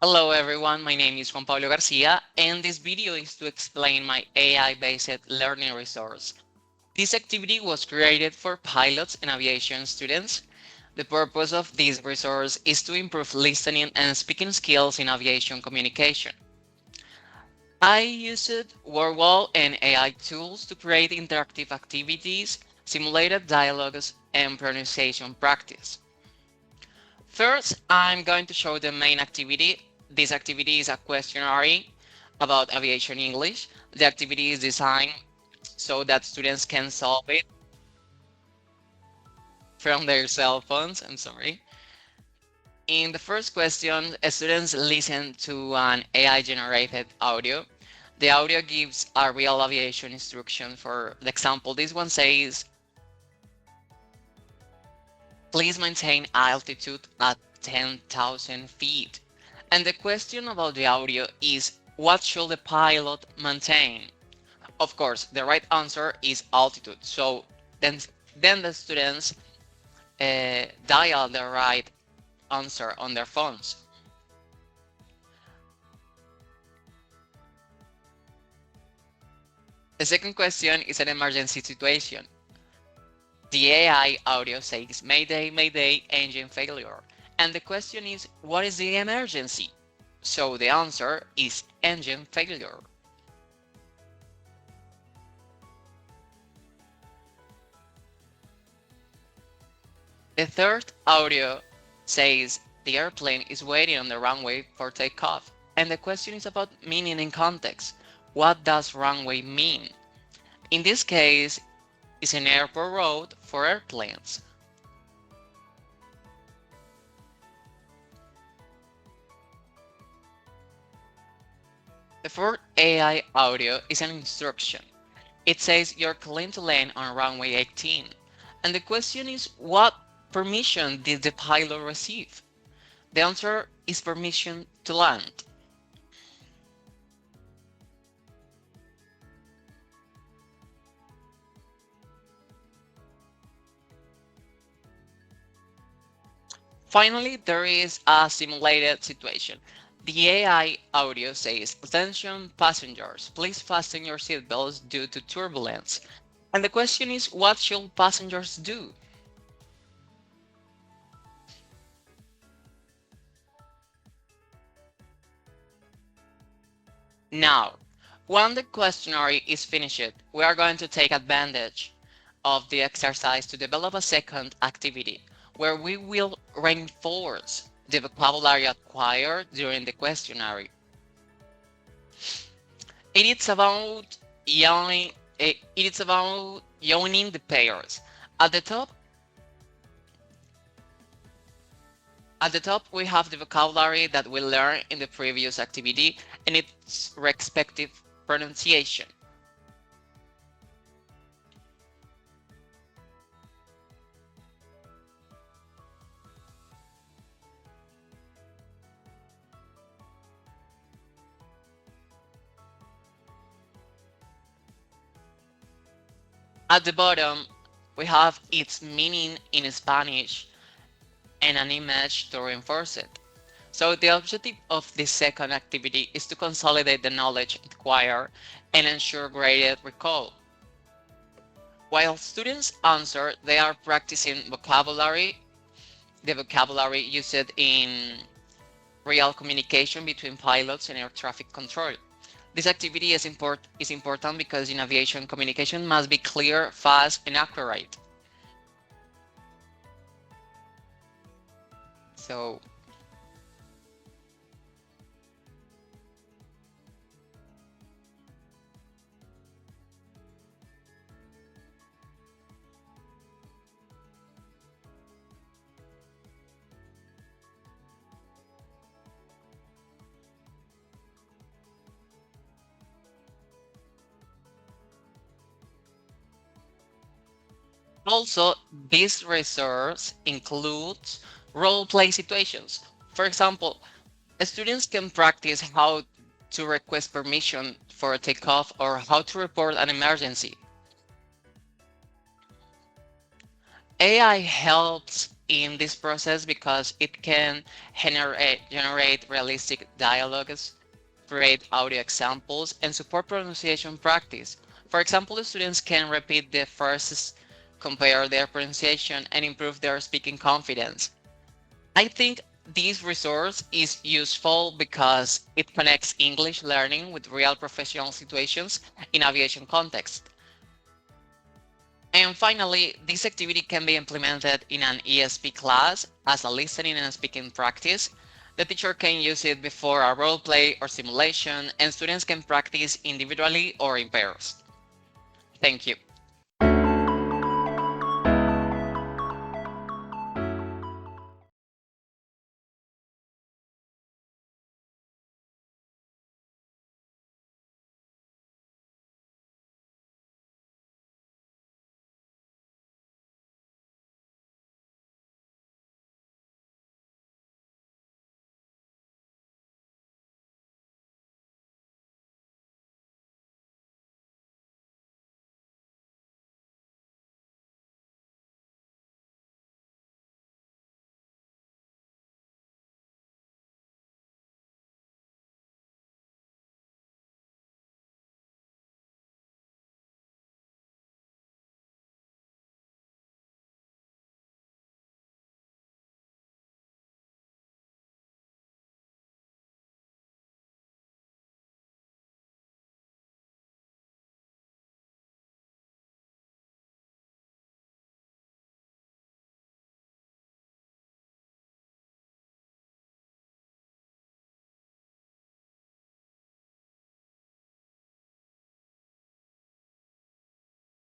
Hello everyone, my name is Juan Pablo Garcia, and this video is to explain my AI-based learning resource. This activity was created for pilots and aviation students. The purpose of this resource is to improve listening and speaking skills in aviation communication. I used WordWall and AI tools to create interactive activities, simulated dialogues, and pronunciation practice. First, I'm going to show the main activity. This activity is a questionnaire about aviation English. The activity is designed so that students can solve it from their cell phones. I'm sorry. In the first question, students listen to an AI-generated audio. The audio gives a real aviation instruction. For the example, this one says, please maintain altitude at 10,000 feet. And the question about the audio is, what should the pilot maintain? Of course, the right answer is altitude. So then the students dial the right answer on their phones. The second question is an emergency situation. The AI audio says, Mayday, Mayday, engine failure. And the question is, what is the emergency? So the answer is engine failure. The third audio says, the airplane is waiting on the runway for takeoff. And the question is about meaning and context. What does runway mean? In this case, it's an airport road for airplanes. The fourth AI audio is an instruction. It says you're clean to land on runway 18. And the question is, what permission did the pilot receive? The answer is permission to land. Finally, there is a simulated situation. The AI audio says, attention passengers, please fasten your seatbelts due to turbulence. And the question is, what should passengers do? Now, when the questionnaire is finished, we are going to take advantage of the exercise to develop a second activity where we will reinforce the vocabulary acquired during the questionnaire. It is about joining the pairs. At the top, we have the vocabulary that we learned in the previous activity and its respective pronunciation. At the bottom, we have its meaning in Spanish and an image to reinforce it. So the objective of this second activity is to consolidate the knowledge acquired and ensure graded recall. While students answer, they are practicing vocabulary, the vocabulary used in real communication between pilots and air traffic control. This activity is important because in aviation, communication must be clear, fast, and accurate. So also, this resource includes role-play situations. For example, students can practice how to request permission for a takeoff or how to report an emergency. AI helps in this process because it can generate realistic dialogues, create audio examples, and support pronunciation practice. For example, the students can repeat the firsts, compare their pronunciation, and improve their speaking confidence. I think this resource is useful because it connects English learning with real professional situations in aviation context. And finally, this activity can be implemented in an ESP class as a listening and speaking practice. The teacher can use it before a role play or simulation, and students can practice individually or in pairs. Thank you.